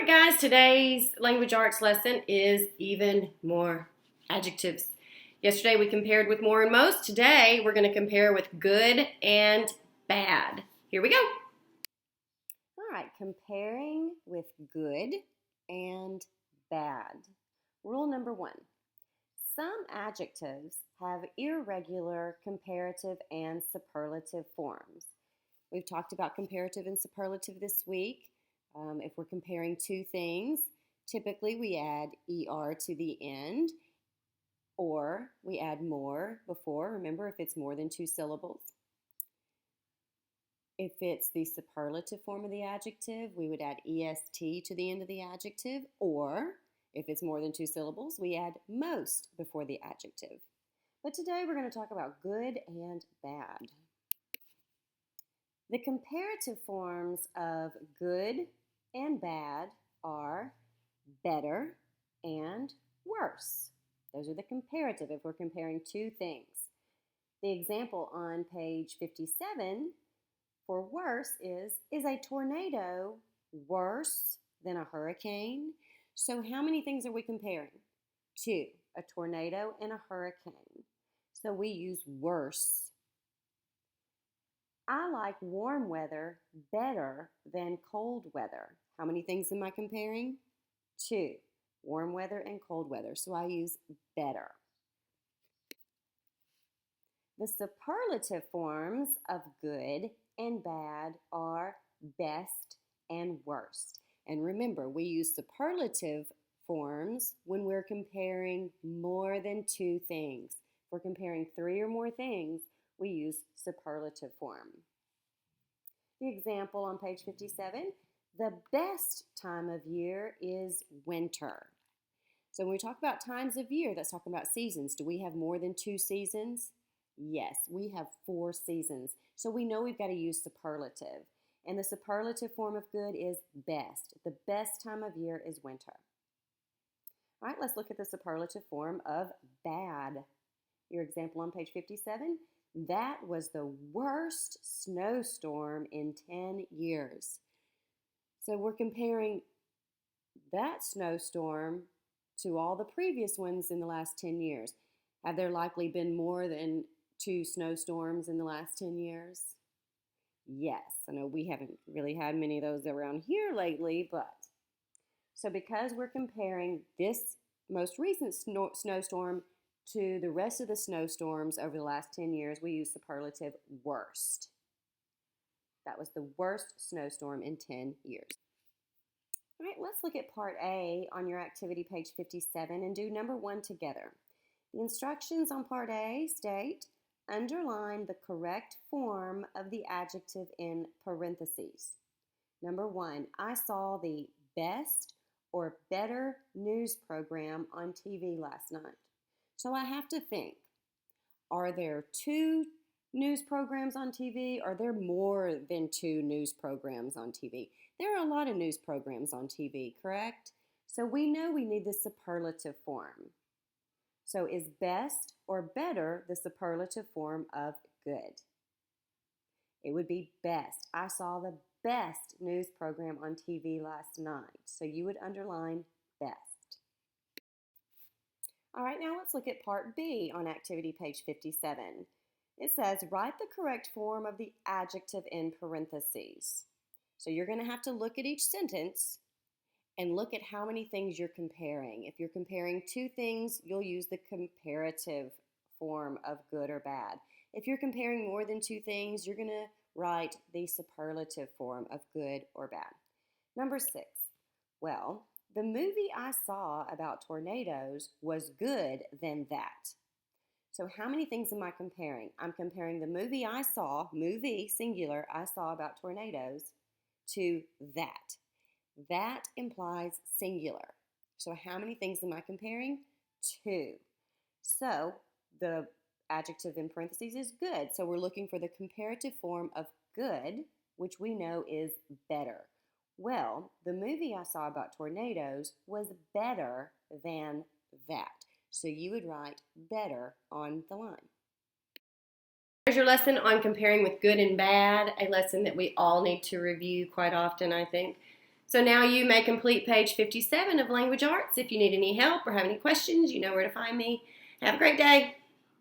right, guys, today's language arts lesson is even more adjectives. Yesterday we compared with more and most. Today we're going to compare with good and bad. Here we go. All right, comparing with good and bad. Rule number 1. Some adjectives have irregular comparative and superlative forms. We've talked about comparative and superlative this week. If we're comparing two things, typically we add ER to the end, or we add more before. Remember, if it's more than two syllables. If it's the superlative form of the adjective, we would add EST to the end of the adjective, or if it's more than two syllables, we add most before the adjective. But today we're going to talk about good and bad. The comparative forms of good and bad are better and worse. Those are the comparative if we're comparing two things. The example on page 57 for worse is a tornado worse than a hurricane? So how many things are we comparing? Two, a tornado and a hurricane. So we use worse. I like warm weather better than cold weather. How many things am I comparing? Two, warm weather and cold weather. So I use better. The superlative forms of good and bad are best and worst. And remember, we use superlative forms when we're comparing more than two things. If we're comparing three or more things, we use superlative form. The example on page 57, the best time of year is winter. So when we talk about times of year, that's talking about seasons. Do we have more than two seasons? Yes, we have 4 seasons. So we know we've got to use superlative. And the superlative form of good is best. The best time of year is winter. All right, let's look at the superlative form of bad. Your example on page 57, that was the worst snowstorm in 10 years. So we're comparing that snowstorm to all the previous ones in the last 10 years. Have there likely been more than 2 snowstorms in the last 10 years? Yes, I know we haven't really had many of those around here lately, but so because we're comparing this most recent snowstorm to the rest of the snowstorms over the last 10 years, we use superlative worst. That was the worst snowstorm in 10 years. All right, let's look at part A on your activity page 57 and do number 1 together. The instructions on part A state, underline the correct form of the adjective in parentheses. Number 1, I saw the best or better news program on TV last night. So I have to think, are there 2 news programs on TV? Are there more than 2 news programs on TV? There are a lot of news programs on TV, correct? So we know we need the superlative form. So is best or better the superlative form of good? It would be best. I saw the best news program on TV last night. So you would underline best. All right, now let's look at part B on activity page 57. It says, write the correct form of the adjective in parentheses. So you're going to have to look at each sentence and look at how many things you're comparing. If you're comparing 2 things, you'll use the comparative form of good or bad. If you're comparing more than 2 things, you're going to write the superlative form of good or bad. Number 6, well, the movie I saw about tornadoes was good than that. So how many things am I comparing? I'm comparing the movie I saw, movie singular, I saw about tornadoes, to that. That implies singular. So how many things am I comparing? 2. So the adjective in parentheses is good. So we're looking for the comparative form of good, which we know is better. Well, the movie I saw about tornadoes was better than that. So you would write better on the line. There's your lesson on comparing with good and bad, a lesson that we all need to review quite often, I think. So now you may complete page 57 of Language Arts. If you need any help or have any questions, you know where to find me. Have a great day.